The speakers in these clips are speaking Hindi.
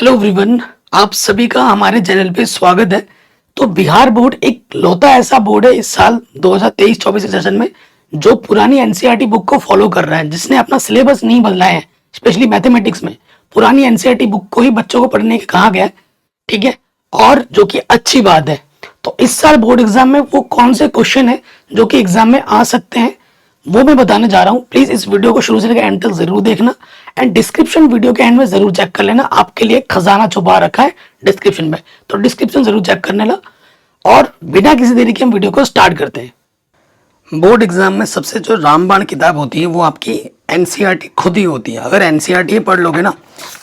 हेलो एवरीवन, आप सभी का हमारे चैनल पे स्वागत है। तो बिहार बोर्ड एक लौता ऐसा बोर्ड है इस साल 2023-24 सेशन में जो पुरानी एनसीईआरटी बुक को फॉलो कर रहा है, जिसने अपना सिलेबस नहीं बदला है। स्पेशली मैथमेटिक्स में पुरानी एनसीईआरटी बुक को ही बच्चों को पढ़ने के कहा गया है, ठीक है। और जो कि अच्छी बात है। तो इस साल बोर्ड एग्जाम में वो कौन से क्वेश्चन है जो कि एग्जाम में आ सकते हैं वो मैं बताने जा रहा हूँ। प्लीज इस वीडियो को शुरू से लेकर एंड तक जरूर देखना एंड डिस्क्रिप्शन वीडियो के एंड में जरूर चेक कर लेना। आपके लिए खजाना छुपा रखा है डिस्क्रिप्शन में, तो डिस्क्रिप्शन जरूर चेक करने ला। और बिना किसी देरी के हम वीडियो को स्टार्ट करते हैं। बोर्ड एग्जाम में सबसे जो रामबाण किताब होती है वो आपकी एनसीईआरटी खुद ही होती है। अगर एनसीईआरटी पढ़ लोगे ना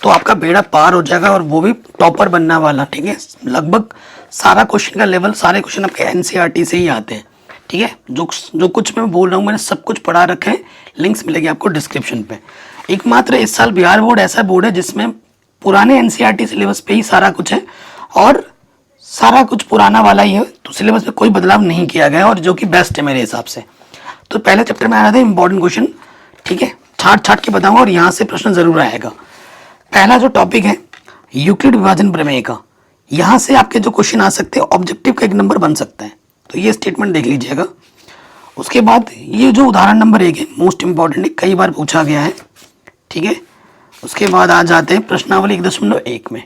तो आपका बेड़ा पार हो जाएगा, और वो भी टॉपर बनने वाला, ठीक है। लगभग सारा क्वेश्चन का लेवल, सारे क्वेश्चन आपके एनसीईआरटी से ही आते हैं, ठीक है। जो कुछ मैं बोल रहा हूँ मैंने सब कुछ पढ़ा रखा है, लिंक्स मिलेगी आपको डिस्क्रिप्शन पे। एकमात्र इस साल बिहार बोर्ड ऐसा बोर्ड है जिसमें पुराने एनसीईआरटी सिलेबस पे ही सारा कुछ है, और सारा कुछ पुराना वाला ही है, तो सिलेबस में कोई बदलाव नहीं किया गया है, और जो कि बेस्ट है मेरे हिसाब से। तो पहले चैप्टर में आ रहा था इंपॉर्टेंट क्वेश्चन, ठीक है। छाट छाट के बताऊंगा और यहाँ से प्रश्न जरूर आएगा। पहला जो टॉपिक है यूक्लिड विभाजन प्रमेय का, यहाँ से आपके जो क्वेश्चन आ सकते हैं ऑब्जेक्टिव का 1 नंबर बन सकता है, तो ये स्टेटमेंट देख लीजिएगा। उसके बाद ये जो उदाहरण नंबर 1 है मोस्ट इंपॉर्टेंट है, कई बार पूछा गया है, ठीक है। उसके बाद आ जाते हैं प्रश्नावली 1.1 में।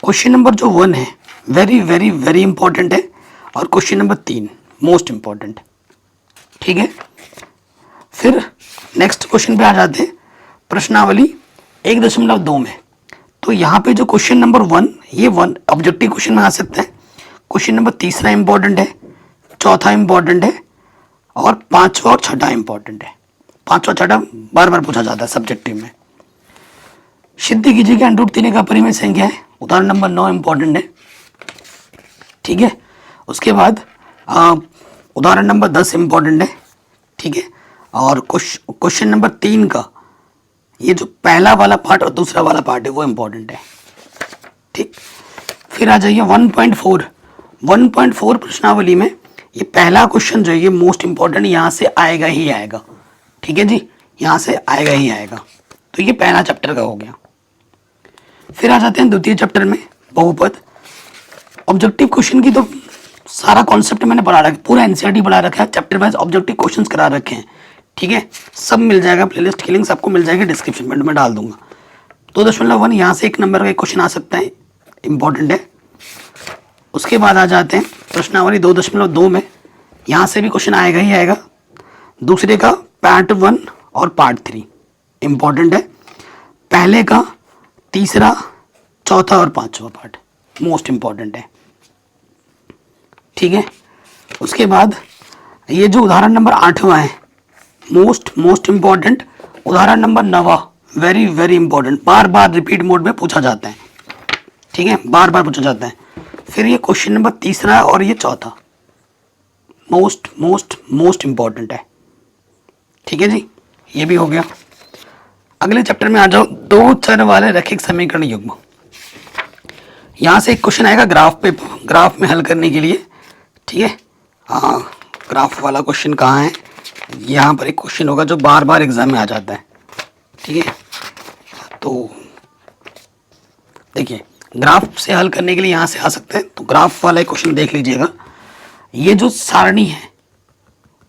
क्वेश्चन नंबर जो 1 है वेरी वेरी वेरी इंपॉर्टेंट है, और क्वेश्चन नंबर 3 मोस्ट इंपॉर्टेंट, ठीक है। फिर नेक्स्ट क्वेश्चन पे आ जाते हैं प्रश्नावली 1.2 में। तो यहाँ पे जो क्वेश्चन नंबर 1, ये 1 ऑब्जेक्टिव क्वेश्चन में आ सकता है। क्वेश्चन नंबर 3 इंपॉर्टेंट है, 4 इंपॉर्टेंट है, और 5वां और 6वां इंपॉर्टेंट है। 5वां 6वां बार बार पूछा जाता है सब्जेक्टिव में। सिद्ध कीजिए कि √3 का परिमेय संख्या है, उदाहरण नंबर 9 इंपॉर्टेंट है, ठीक है। उसके बाद उदाहरण नंबर 10 इंपॉर्टेंट है, ठीक है। और क्वेश्चन नंबर 3 का ये जो पहला वाला पार्ट और दूसरा वाला पार्ट है वो इंपॉर्टेंट है, ठीक। फिर आ जाइए 1.4 प्रश्नावली में ये पहला क्वेश्चन जो है ये मोस्ट इंपॉर्टेंट, यहाँ से आएगा ही आएगा, ठीक है जी, यहाँ से आएगा ही आएगा। तो ये पहला चैप्टर का हो गया। फिर आ जाते हैं द्वितीय चैप्टर में बहुपद। ऑब्जेक्टिव क्वेश्चन की तो सारा कॉन्सेप्ट मैंने पढ़ा रखा है, पूरा एनसीईआरटी पढ़ा रखा है, चैप्टर वाइज ऑब्जेक्टिव क्वेश्चंस करा रखे हैं, ठीक है। सब मिल जाएगा, प्लेलिस्ट की लिंक्स आपको मिल जाएगी डिस्क्रिप्शन में, मैं डाल दूंगा। 2.1 यहाँ से 1 नंबर का क्वेश्चन आ सकता है, इंपॉर्टेंट है। उसके बाद आ जाते हैं प्रश्नावली 2.2 में, यहाँ से भी क्वेश्चन आएगा ही आएगा। दूसरे का पार्ट 1 और पार्ट 3 इंपॉर्टेंट है। पहले का 3रा, 4था और 5वां पार्ट मोस्ट इंपॉर्टेंट है, ठीक है। उसके बाद ये जो उदाहरण नंबर 8वां है मोस्ट इंपॉर्टेंट, उदाहरण नंबर 9वां वेरी वेरी इंपॉर्टेंट, बार बार रिपीट मोड में पूछा जाता है, ठीक है, बार बार पूछा जाता है। फिर ये क्वेश्चन नंबर 3 और ये 4था मोस्ट इंपॉर्टेंट है, ठीक है जी, ये भी हो गया। अगले चैप्टर में आ जाओ, 2 चर वाले रैखिक समीकरण युग्म। यहाँ से एक क्वेश्चन आएगा ग्राफ में हल करने के लिए, ठीक है। हाँ, ग्राफ वाला क्वेश्चन कहाँ है, यहाँ पर एक क्वेश्चन होगा जो बार बार एग्जाम में आ जाता है, ठीक है। तो देखिए ग्राफ से हल करने के लिए यहाँ से आ सकते हैं, तो ग्राफ वाला क्वेश्चन देख लीजिएगा। ये जो सारणी है,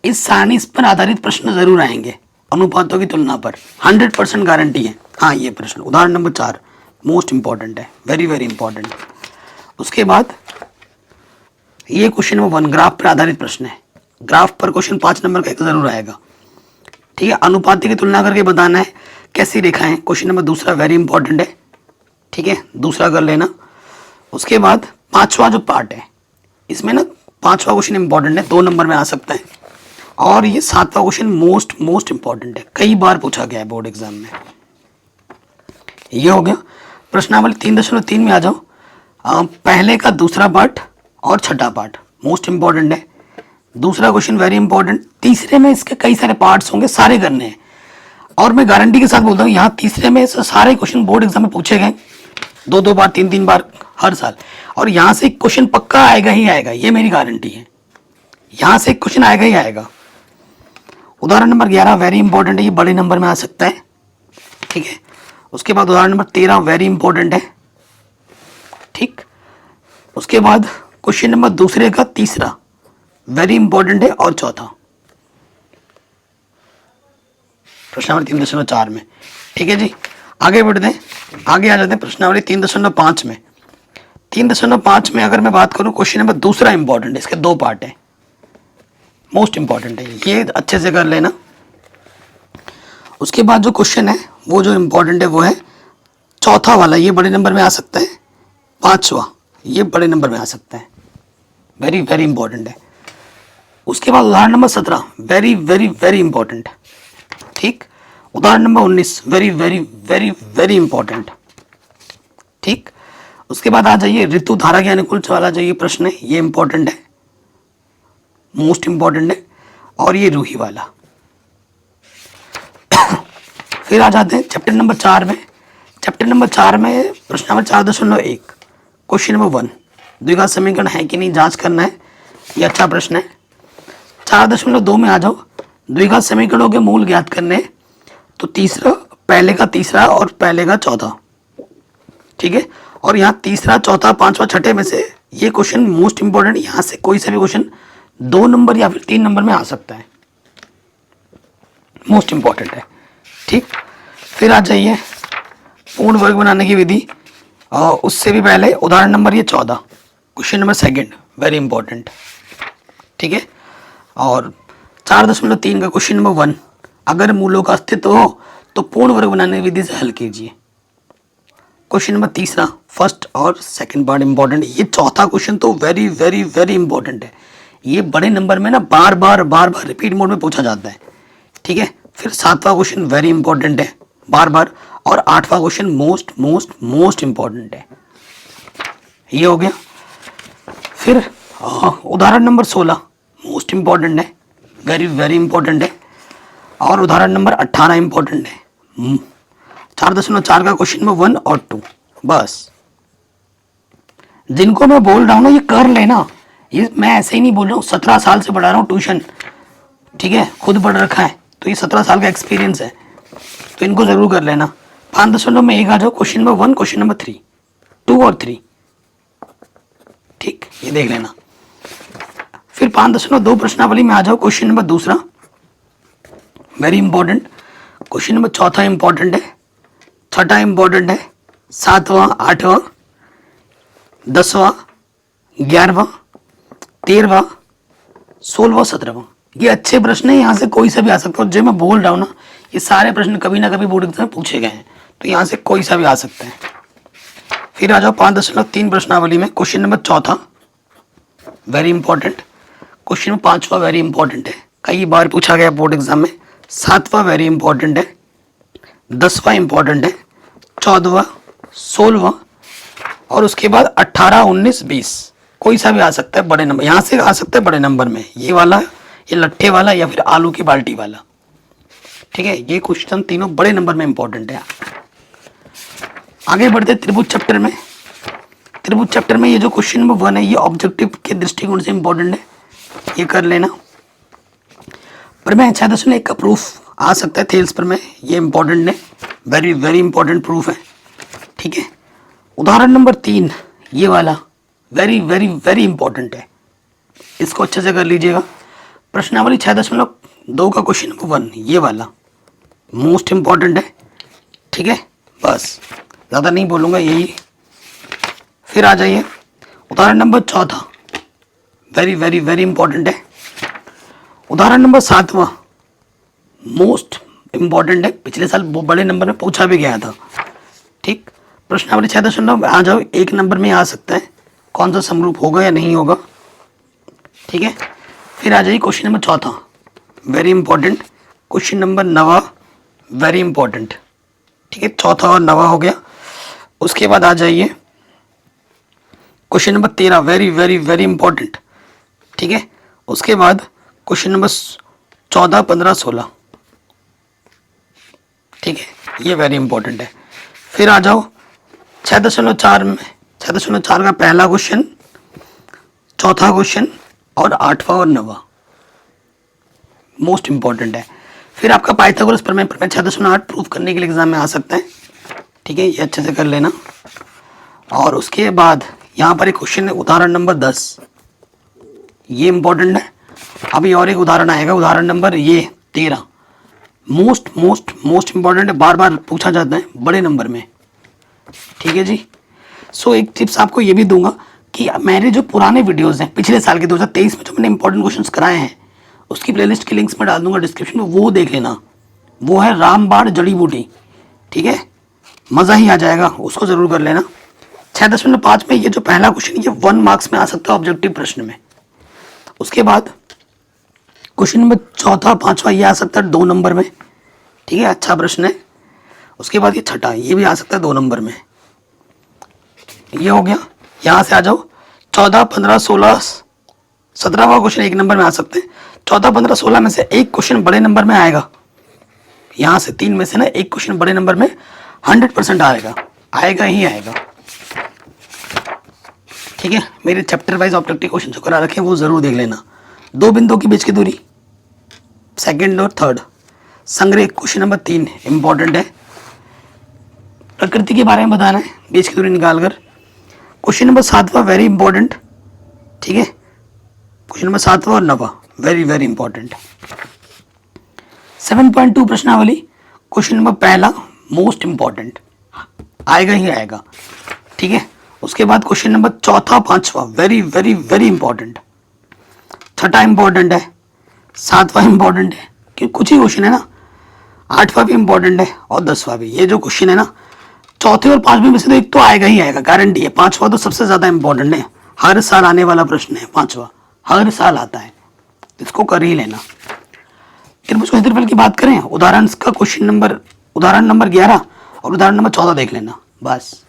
इस सारणी पर आधारित प्रश्न जरूर आएंगे अनुपातों की तुलना पर, 100% गारंटी है। हाँ, ये प्रश्न उदाहरण नंबर 4 मोस्ट इंपॉर्टेंट है, वेरी वेरी इंपॉर्टेंट। उसके बाद ये क्वेश्चन नंबर 1 ग्राफ पर आधारित प्रश्न है, ग्राफ पर क्वेश्चन 5 नंबर का जरूर आएगा, ठीक है। अनुपात की तुलना करके बताना है कैसी रेखाएं, क्वेश्चन नंबर 2 वेरी इंपॉर्टेंट है, ठीक है, दूसरा कर लेना। उसके बाद 5वां जो पार्ट है, इसमें ना 5वां क्वेश्चन इंपॉर्टेंट है, 2 नंबर में आ सकता है। और ये 7वां क्वेश्चन मोस्ट इंपॉर्टेंट है, कई बार पूछा गया है बोर्ड एग्जाम में। ये हो गया। प्रश्नावली 3.3 में आ जाओ। पहले का दूसरा पार्ट और 6वां पार्ट मोस्ट इंपॉर्टेंट है। दूसरा क्वेश्चन वेरी इंपॉर्टेंट। तीसरे में इसके कई सारे पार्ट्स होंगे, सारे करने हैं, और मैं गारंटी के साथ बोलता हूँ यहाँ तीसरे में सारे क्वेश्चन बोर्ड एग्जाम में पूछे गए 2 बार 3 बार हर साल, और यहाँ से क्वेश्चन पक्का आएगा ही आएगा, ये मेरी गारंटी है। यहाँ से क्वेश्चन आएगा ही आएगा। उदाहरण नंबर 11 वेरी इंपॉर्टेंट है, ये बड़े नंबर में आ सकता है, ठीक है। उसके बाद उदाहरण नंबर 13 वेरी इंपॉर्टेंट है, ठीक। उसके बाद क्वेश्चन नंबर दूसरे का तीसरा वेरी इंपॉर्टेंट है, और चौथा प्रश्नावली 3.4 में। ठीक है जी, आगे बढ़ते हैं, आगे आ जाते हैं प्रश्नावली 3.5 में। 3.5 में अगर मैं बात करूं, क्वेश्चन नंबर दूसरा इंपॉर्टेंट है, इसके दो पार्ट है, मोस्ट इंपॉर्टेंट है, ये अच्छे से कर लेना। उसके बाद जो क्वेश्चन है वो जो इंपॉर्टेंट है वो है चौथा वाला, ये बड़े नंबर में आ सकता है, पांचवा ये बड़े नंबर में आ सकता है, वेरी वेरी इंपॉर्टेंट है। उसके बाद उदाहरण number 17 very very very important, ठीक। उदाहरण number 19 very very very very important, ठीक। उसके बाद आ जाइए ऋतु धारा के अनुकूल वाला जो ये प्रश्न है, ये इंपॉर्टेंट है, मोस्ट इंपॉर्टेंट है, और ये रूही वाला। फिर आ जाते हैं चैप्टर नंबर 4 में। चैप्टर नंबर 4 में प्रश्न नंबर 4.1 क्वेश्चन नंबर 1 द्विघात समीकरण है कि नहीं जांच करना है, ये अच्छा प्रश्न है। 4.2 में आ जाओ, द्विघात समीकरणों के मूल ज्ञात करने, तो तीसरा, पहले का तीसरा और पहले का चौथा, ठीक है। और यहाँ तीसरा चौथा पांचवा छठे में से ये क्वेश्चन मोस्ट इंपॉर्टेंट, यहाँ से कोई सा भी क्वेश्चन 2 नंबर या फिर 3 नंबर में आ सकता है, मोस्ट इंपॉर्टेंट है, ठीक। फिर आ जाइए पूर्ण वर्ग बनाने की विधि, और उससे भी पहले उदाहरण नंबर ये 14 क्वेश्चन नंबर 2 वेरी इंपॉर्टेंट, ठीक है। और 4.3 का क्वेश्चन नंबर 1 अगर मूलों का अस्तित्व हो तो पूर्ण वर्ग बनाने की विधि से हल कीजिए। क्वेश्चन नंबर तीसरा फर्स्ट और सेकंड पार्ट इंपॉर्टेंट, ये चौथा क्वेश्चन तो वेरी वेरी वेरी इंपॉर्टेंट है, ये बड़े नंबर में ना बार बार रिपीट मोड में पूछा जाता है, ठीक है। फिर 7वां क्वेश्चन वेरी इंपॉर्टेंट है बार बार, और 8वां question most most most important है, ये हो गया। फिर उदाहरण नंबर 16 मोस्ट इंपॉर्टेंट है, वेरी वेरी इंपॉर्टेंट है, और उदाहरण नंबर 18 इंपॉर्टेंट है। 4.4 का क्वेश्चन नंबर 1 और 2, बस जिनको मैं बोल रहा हूँ ना ये कर लेना, ये मैं ऐसे ही नहीं बोल रहा हूँ, 17 साल से पढ़ा रहा हूँ ट्यूशन, ठीक है, खुद पढ़ रखा है, तो ये 17 साल का एक्सपीरियंस है, तो इनको जरूर कर लेना। 5.1 आ जाओ, क्वेश्चन नंबर 1 क्वेश्चन नंबर 3 2 और 3, ठीक, ये देख लेना। फिर 5.2 प्रश्नावली में आ जाओ, क्वेश्चन नंबर दूसरा वेरी इंपॉर्टेंट, क्वेश्चन नंबर चौथा इंपॉर्टेंट है, छठा इंपॉर्टेंट है, 7वां 8वां 10वां 11वां 13वां 16वां 17वां, ये अच्छे प्रश्न है, यहाँ से कोई सा भी आ सकता है। जो मैं बोल रहा हूँ ना, ये सारे प्रश्न कभी ना कभी बोर्ड एग्जाम में पूछे गए हैं, तो यहाँ से कोई सा भी आ सकता है। फिर आ जाओ 5.3 प्रश्नावली में, क्वेश्चन नंबर चौथा वेरी इंपॉर्टेंट, क्वेश्चन नंबर 5वां वेरी इंपॉर्टेंट है, कई बार पूछा गया बोर्ड एग्जाम में। 7वां वेरी इंपॉर्टेंट है, 10वां इंपॉर्टेंट है, 14वां 16वां, और उसके बाद 18 19 20 कोई सा भी आ सकता है बड़े नंबर, यहाँ से आ सकता है बड़े नंबर में, ये वाला, ये लट्ठे वाला, या फिर आलू की बाल्टी वाला, ठीक है। ये क्वेश्चन तीनों बड़े नंबर में इंपॉर्टेंट है। आगे बढ़ते त्रिभुज चैप्टर में। त्रिभुज चैप्टर में ये जो क्वेश्चन नंबर 1 है, ये ऑब्जेक्टिव के दृष्टिकोण से इंपॉर्टेंट है, ये कर लेना। प्रमेय 6.1 का प्रूफ आ सकता है, थेल्स प्रमेय, ये इंपॉर्टेंट है, वेरी वेरी इंपॉर्टेंट प्रूफ है, ठीक है। उदाहरण नंबर 3 ये वाला वेरी वेरी वेरी इंपॉर्टेंट है, इसको अच्छे से कर लीजिएगा। प्रश्नावली 6.2 का क्वेश्चन नंबर 1 ये वाला मोस्ट इंपॉर्टेंट है, ठीक है, बस ज़्यादा नहीं बोलूँगा, यही। फिर आ जाइए उदाहरण number 4 very very very important है। उदाहरण नंबर 7वां मोस्ट इंपॉर्टेंट है, पिछले साल वो बड़े नंबर में पूछा भी गया था, ठीक। प्रश्नावली 6.9 में आ जाओ, 1 नंबर में आ सकता है, कौन सा समरूप होगा या नहीं होगा, ठीक है। फिर आ जाइए question number 4 very important, question number 9 very important, ठीक है, 4 और 9 हो गया। उसके बाद आ जाइए question number 13 very very very important, ठीक है। उसके बाद क्वेश्चन नंबर 14 15 16, ठीक है, ये वेरी इंपॉर्टेंट है। फिर आ जाओ 6.4 में, 6.4 का पहला क्वेश्चन, चौथा क्वेश्चन, और 8वां और 9वां मोस्ट इंपॉर्टेंट है। फिर आपका पाइथागोरस प्रमेय 6.8 प्रूफ करने के लिए एग्जाम में आ सकता है, ठीक है, ये अच्छे से कर लेना। और उसके बाद यहाँ पर एक क्वेश्चन है उदाहरण नंबर 10, ये इंपॉर्टेंट है। अभी और एक उदाहरण आएगा, उदाहरण नंबर ये 13, मोस्ट मोस्ट मोस्ट इंपॉर्टेंट है, बार बार पूछा जाता है बड़े नंबर में। ठीक है जी। सो एक टिप्स आपको ये भी दूंगा कि मेरे जो पुराने वीडियोस हैं पिछले साल के 2023 में जो मैंने इंपॉर्टेंट क्वेश्चंस कराए हैं, उसकी प्लेलिस्ट की लिंक्स मैं डाल दूंगा डिस्क्रिप्शन में, वो देख लेना। वो है रामबाण जड़ी बूटी, ठीक है, मज़ा ही आ जाएगा, उसको ज़रूर कर लेना। 6.5 में ये जो पहला क्वेश्चन ये 1 मार्क्स में आ सकता है ऑब्जेक्टिव प्रश्न में। उसके बाद क्वेश्चन नंबर 4, 5वां ये आ सकता है 2 नंबर में, ठीक है, अच्छा प्रश्न है। उसके बाद ये 6ठा ये भी आ सकता है 2 नंबर में। ये हो गया, यहाँ से आ जाओ 14, 15, 16, 17वां क्वेश्चन 1 नंबर में आ सकते हैं। 14, 15, 16 में से एक क्वेश्चन बड़े नंबर में आएगा। यहाँ से 3 में से ना एक क्वेश्चन बड़े नंबर में 100% आएगा, आएगा ही आएगा। ठीक है, मेरे चैप्टर वाइज ऑब्जेक्टिव क्वेश्चन जो करा रखे हैं वो जरूर देख लेना। 2 बिंदुओं के बीच की दूरी, सेकंड और थर्ड। संग्रह क्वेश्चन नंबर 3 इंपॉर्टेंट है, प्रकृति के बारे में बताना है बीच की दूरी निकालकर। क्वेश्चन नंबर 7वां वेरी इंपॉर्टेंट, ठीक है, क्वेश्चन नंबर 7वां और 9वां वेरी वेरी इंपॉर्टेंट। 7.2 प्रश्नावली क्वेश्चन नंबर पहला मोस्ट इंपॉर्टेंट, आएगा ही आएगा, ठीक है। उसके बाद क्वेश्चन नंबर 4, 5वां वेरी वेरी वेरी इंपॉर्टेंट। 6ठा इंपॉर्टेंट है, 7वां इंपॉर्टेंट है, क्योंकि कुछ ही क्वेश्चन है ना। 8वां भी इंपॉर्टेंट है और 10वां भी। ये जो क्वेश्चन है ना, चौथे और 5वें में से तो एक तो आएगा ही आएगा, गारंटी है। 5वां तो सबसे ज्यादा इंपॉर्टेंट है, हर साल आने वाला प्रश्न है 5वां, हर साल आता है, इसको कर ही लेना। त्रिभुज क्षेत्रफल की बात करें, उदाहरण का क्वेश्चन नंबर उदाहरण नंबर 11 और उदाहरण नंबर 14 देख लेना, बस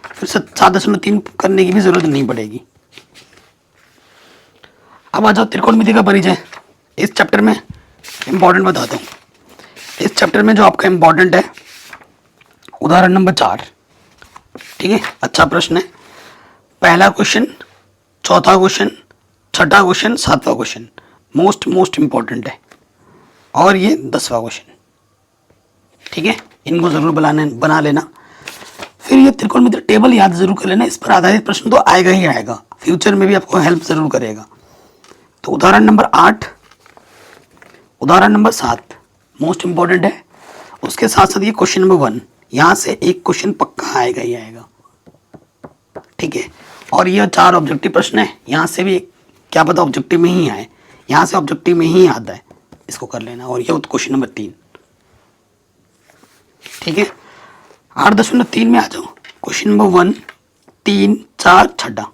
फिर 7.3 करने की भी जरूरत नहीं पड़ेगी। अब आ जाओ त्रिकोणमिति का परिचय। इस चैप्टर में इंपॉर्टेंट बताता हूँ। इस चैप्टर में जो आपका इंपॉर्टेंट है उदाहरण नंबर 4, ठीक है, अच्छा प्रश्न है। पहला क्वेश्चन, चौथा क्वेश्चन, 6ठा क्वेश्चन, 7वां क्वेश्चन मोस्ट मोस्ट इंपॉर्टेंट है, और ये 10वां क्वेश्चन, ठीक है, इनको जरूर बना लेना। फिर ये त्रिकोणमिति टेबल याद जरूर कर लेना, इस पर आधारित प्रश्न तो आएगा ही आएगा, फ्यूचर में भी आपको हेल्प जरूर करेगा। तो उदाहरण नंबर 8, उदाहरण नंबर 7 मोस्ट इंपॉर्टेंट है। उसके साथ साथ ये क्वेश्चन नंबर 1, यहाँ से एक क्वेश्चन पक्का आएगा ही आएगा, ठीक है। और ये 4 ऑब्जेक्टिव प्रश्न है, यहाँ से भी क्या पता ऑब्जेक्टिव में ही आए, यहाँ से ऑब्जेक्टिव में ही आता है, इसको कर लेना। और ये क्वेश्चन नंबर 3, ठीक है। 8.3 में आ जाओ, क्वेश्चन नंबर 1, 3, 4, 6ठा,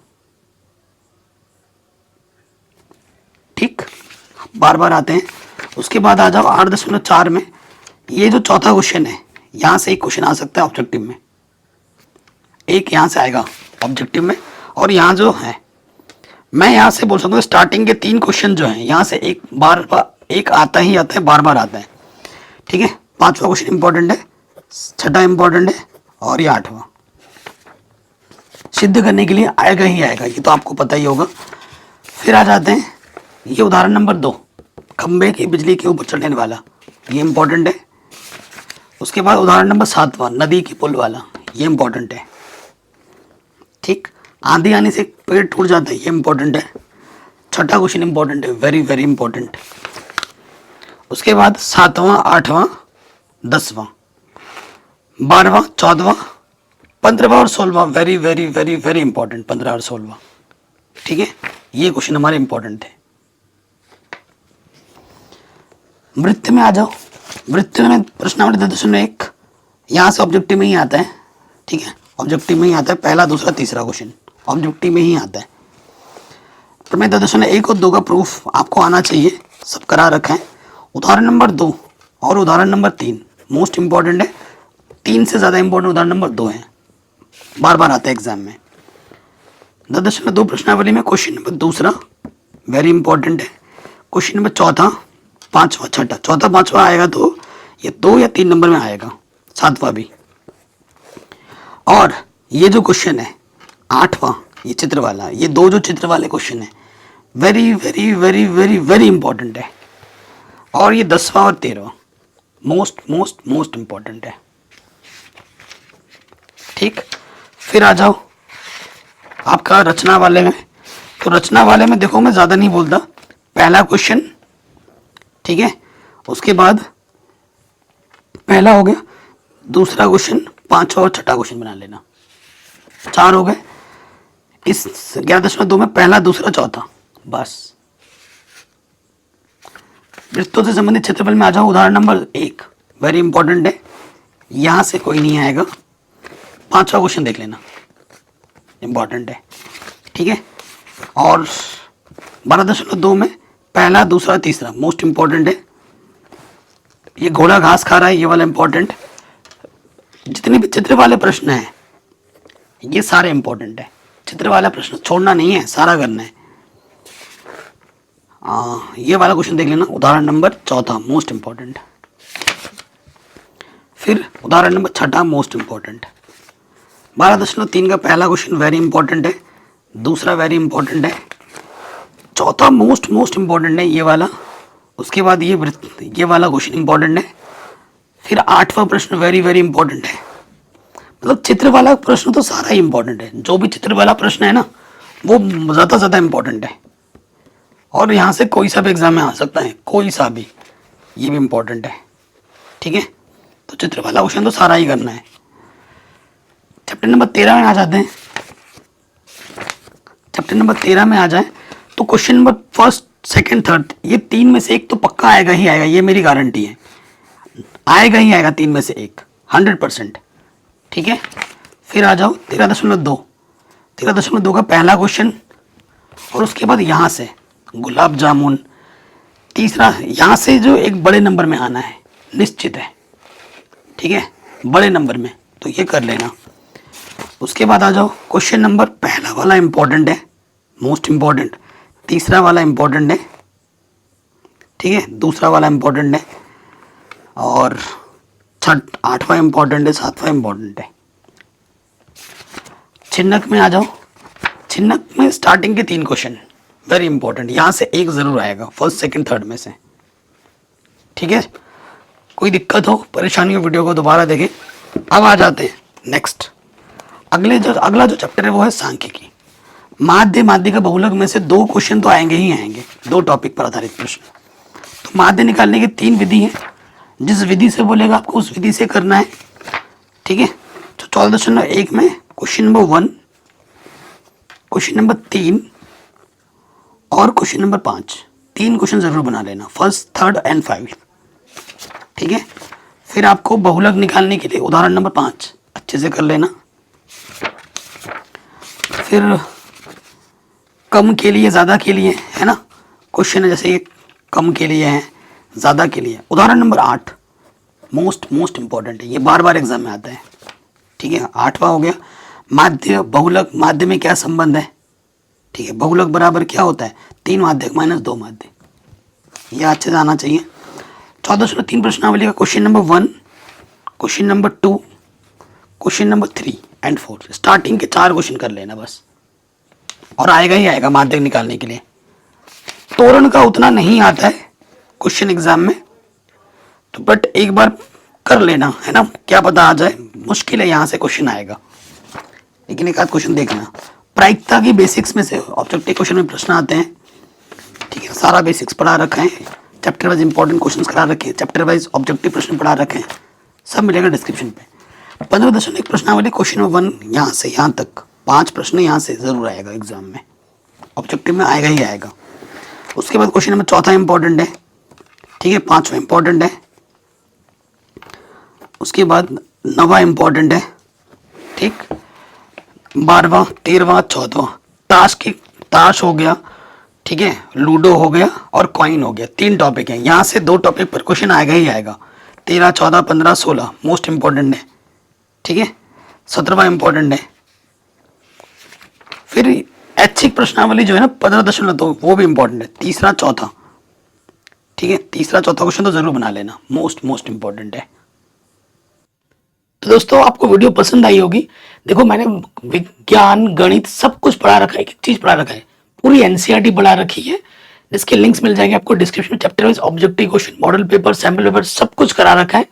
ठीक, बार बार आते हैं। उसके बाद आ जाओ 8.4 में, ये जो चौथा क्वेश्चन है, यहाँ से एक क्वेश्चन आ सकता है ऑब्जेक्टिव में, एक यहाँ से आएगा ऑब्जेक्टिव में। और यहाँ जो है मैं यहाँ से बोल सकता हूँ स्टार्टिंग के 3 क्वेश्चन जो हैं यहाँ से एक बार एक आता ही आता है, बार बार आता है, ठीक है। 5वां क्वेश्चन इंपॉर्टेंट है, 6ठा इंपॉर्टेंट है, और ये 8वां सिद्ध करने के लिए आएगा ही आएगा, ये तो आपको पता ही होगा। फिर आ जाते हैं, ये उदाहरण नंबर 2, खंबे की बिजली के ऊपर चढ़ने वाला, ये इंपॉर्टेंट है। उसके बाद उदाहरण नंबर 7वां, नदी की पुल वाला, ये इंपॉर्टेंट है, ठीक। आंधी आने से पेड़ टूट जाता है, ये इंपॉर्टेंट है। 6ठा क्वेश्चन इंपॉर्टेंट है, वेरी वेरी इंपॉर्टेंट। उसके बाद 7वां, 8वां, 10वां, 12वां, 14वां, 15वां और 16वां very very very very important, 15 और 16वां, ठीक है। ये क्वेश्चन हमारे इंपॉर्टेंट थे। वृत्त में आ जाओ, वृत्त में प्रश्नावली 10.1, यहाँ से ऑब्जेक्टिव में ही आता है, ठीक है, ऑब्जेक्टिव में ही आता है, पहला, दूसरा, तीसरा क्वेश्चन ऑब्जेक्टिव में ही आता है। प्रमेय 10.1 और 2 का प्रूफ आपको आना चाहिए, सब करा रखा है। उदाहरण नंबर 2 और उदाहरण नंबर 3 मोस्ट इंपॉर्टेंट है, 3 से ज़्यादा इंपॉर्टेंट उदाहरण नंबर 2 है, बार बार आता है एग्जाम में। 10.2 प्रश्नावली में क्वेश्चन नंबर 2 वेरी इंपॉर्टेंट है। क्वेश्चन नंबर 4, 5वां, 6ठा, 4, 5वां आएगा तो ये 2 या 3 नंबर में आएगा, 7वां भी। और ये जो क्वेश्चन है 8वां, ये चित्र वाला, ये 2 जो चित्र वाले क्वेश्चन है very very very very very important है। और ये 10वां और 13वां मोस्ट मोस्ट मोस्ट इंपॉर्टेंट है, ठीक। फिर आ जाओ आपका रचना वाले में, तो रचना वाले में देखो मैं ज़्यादा नहीं बोलता, पहला क्वेश्चन, ठीक है, उसके बाद पहला हो गया, दूसरा क्वेश्चन, पांचवा और छठा क्वेश्चन बना लेना, 4 हो गए। इस 11.2 में पहला, दूसरा, चौथा, बस। वृत्तों से संबंधित क्षेत्रफल में आ जाओ। उदाहरण नंबर 1 वेरी इंपॉर्टेंट है, यहां से कोई नहीं आएगा, 5वां क्वेश्चन देख लेना, इंपॉर्टेंट है, ठीक है। और 12.2 में पहला, दूसरा, तीसरा मोस्ट इंपॉर्टेंट है। ये घोड़ा घास खा रहा है, ये वाला इंपॉर्टेंट। जितने भी चित्र वाले प्रश्न हैं ये सारे इंपॉर्टेंट है, चित्र वाला प्रश्न छोड़ना नहीं है, सारा करना है। ये वाला क्वेश्चन देख लेना, उदाहरण नंबर 4 मोस्ट इंपॉर्टेंट। फिर उदाहरण नंबर 6 मोस्ट इंपॉर्टेंट। 12.3 का पहला क्वेश्चन वेरी इंपॉर्टेंट है, दूसरा वेरी इंपॉर्टेंट है, चौथा मोस्ट इंपॉर्टेंट है ये वाला। उसके बाद ये वाला क्वेश्चन इंपॉर्टेंट है। फिर 8वां प्रश्न वेरी इंपॉर्टेंट है। मतलब चित्र वाला प्रश्न तो सारा ही इंपॉर्टेंट है, जो भी चित्र वाला प्रश्न है ना वो ज़्यादा से ज़्यादा इंपॉर्टेंट है, और यहाँ से कोई सा भी एग्जाम में आ सकता है, कोई सा भी, ये भी इंपॉर्टेंट है, ठीक है। तो चित्र वाला क्वेश्चन तो सारा ही करना है। चैप्टर नंबर 13 में आ जाते हैं। चैप्टर नंबर 13 में आ जाए तो question number first, second, third, ये 3 में से एक तो पक्का आएगा ही आएगा, ये मेरी गारंटी है, आएगा ही आएगा 3 में से एक, 100%, ठीक है। फिर आ जाओ 13.2। 13.2 का पहला क्वेश्चन, और उसके बाद यहाँ से गुलाब जामुन, तीसरा यहाँ से जो एक बड़े नंबर में आना है निश्चित है, ठीक है, बड़े नंबर में, तो ये कर लेना। उसके बाद आ जाओ क्वेश्चन नंबर, पहला वाला इंपॉर्टेंट है, मोस्ट इंपॉर्टेंट, तीसरा वाला इंपॉर्टेंट है, ठीक है, दूसरा वाला इंपॉर्टेंट है, और 8वां इंपॉर्टेंट है, 7वां इंपॉर्टेंट है। छिन्नक में आ जाओ। छिन्नक में स्टार्टिंग के 3 क्वेश्चन वेरी इंपॉर्टेंट, यहाँ से एक जरूर आएगा फर्स्ट, सेकंड, थर्ड में से, ठीक है। कोई दिक्कत हो, परेशानी हो, वीडियो को दोबारा देखें। अब आ जाते हैं नेक्स्ट, अगला जो चैप्टर है वो है सांख्यिकी। माध्य का बहुलक में से 2 क्वेश्चन तो आएंगे ही आएंगे, 2 टॉपिक पर आधारित प्रश्न। तो माध्य निकालने की 3 विधि है, जिस विधि से बोलेगा आपको उस विधि से करना है, ठीक है। तो 14.1 में क्वेश्चन नंबर 1, क्वेश्चन नंबर 3 और क्वेश्चन नंबर 5, 3 क्वेश्चन जरूर बना लेना, फर्स्ट, थर्ड एंड 5, ठीक है। फिर आपको बहुलक निकालने के लिए उदाहरण नंबर 5 अच्छे से कर लेना। फिर कम के लिए, ज़्यादा के लिए, है ना, क्वेश्चन है, जैसे ये कम के लिए है, ज़्यादा के लिए। उदाहरण नंबर 8 मोस्ट इंपॉर्टेंट है, ये बार बार एग्जाम में आता है, ठीक है। 8वां हो गया माध्य बहुलक। माध्य में क्या संबंध है, ठीक है, बहुलक बराबर क्या होता है, 3 माध्यक माइनस 2 माध्य, ये अच्छे से आना चाहिए। 14.3 प्रश्नावली का question number 1, question number 2, question number 3 and 4, starting के 4 क्वेश्चन कर लेना बस, और आएगा ही आएगा माध्यक निकालने के लिए। तोरण का उतना नहीं आता है क्वेश्चन एग्जाम में, तो बट एक बार कर लेना, है ना, क्या पता आ जाए, मुश्किल है यहाँ से क्वेश्चन आएगा, लेकिन एक आध क्वेश्चन देखना। प्रायिकता की बेसिक्स में से ऑब्जेक्टिव क्वेश्चन में प्रश्न आते हैं, ठीक है, सारा बेसिक्स पढ़ा रखा है, चैप्टर वाइज इंपॉर्टेंट क्वेश्चंस करा रखे हैं, चैप्टर वाइज ऑब्जेक्टिव प्रश्न पढ़ा रखे हैं, सब मिलेगा डिस्क्रिप्शन पे। 15.1 प्रश्नावली क्वेश्चन नंबर 1 यहाँ से यहाँ तक 5 प्रश्न यहाँ से जरूर आएगा एग्जाम में, ऑब्जेक्टिव में आएगा ही आएगा। उसके बाद क्वेश्चन नंबर 4 इंपॉर्टेंट है, ठीक है, 5वां इंपॉर्टेंट है, उसके बाद 9वां इंपॉर्टेंट है, ठीक, 12वां, 13वां, 14वां। ताश हो गया, ठीक है, लूडो हो गया और कॉइन हो गया, 3 टॉपिक हैं, यहाँ से 2 टॉपिक पर क्वेश्चन आएगा ही आएगा। 13, 14, 15, 16 मोस्ट इंपॉर्टेंट है, ठीक है। 17वां इंपॉर्टेंट है। फिर ऐच्छिक प्रश्नावली जो है ना 15.2 वो भी इंपॉर्टेंट है, 3, 4, ठीक है, 3, 4 क्वेश्चन तो जरूर बना लेना, मोस्ट इंपॉर्टेंट है। तो दोस्तों आपको वीडियो पसंद आई होगी। देखो मैंने विज्ञान, गणित सब कुछ पढ़ा रखा है, एक चीज पढ़ा रखा है, पूरी एनसीईआरटी पढ़ा रखी है, जिसके लिंक्स मिल जाएंगे आपको डिस्क्रिप्शन में। Chapter wise objective question, model paper, sample paper सब कुछ करा रखा है,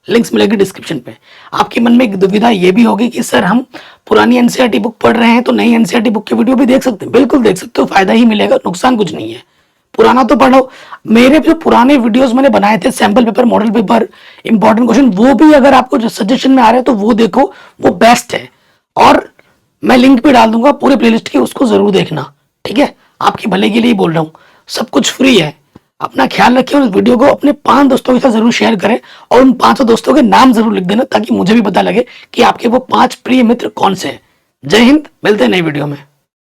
लिंक्स मिलेगी डिस्क्रिप्शन पे। आपके मन में एक दुविधा ये भी होगी कि सर हम पुरानी एनसीईआरटी बुक पढ़ रहे हैं तो नई एनसीईआरटी बुक की वीडियो भी देख सकते हैं। बिल्कुल देख सकते हो, फायदा ही मिलेगा, नुकसान कुछ नहीं है। पुराना तो पढ़ो, मेरे जो पुराने वीडियोस मैंने बनाए थे, sample paper, model paper, important question, वो भी अगर आपको जो सजेशन में आ रहे हैं तो वो देखो, वो बेस्ट है। और मैं लिंक भी डाल दूंगा पूरे प्लेलिस्ट की, उसको जरूर देखना, ठीक है। आपके भले के लिए ही बोल रहा हूँ, सब कुछ फ्री है। अपना ख्याल रखिए और इस वीडियो को अपने 5 दोस्तों के साथ जरूर शेयर करें और उन 5 दोस्तों के नाम जरूर लिख देना ताकि मुझे भी पता लगे कि आपके वो 5 प्रिय मित्र कौन से हैं। जय हिंद, मिलते हैं नई वीडियो में।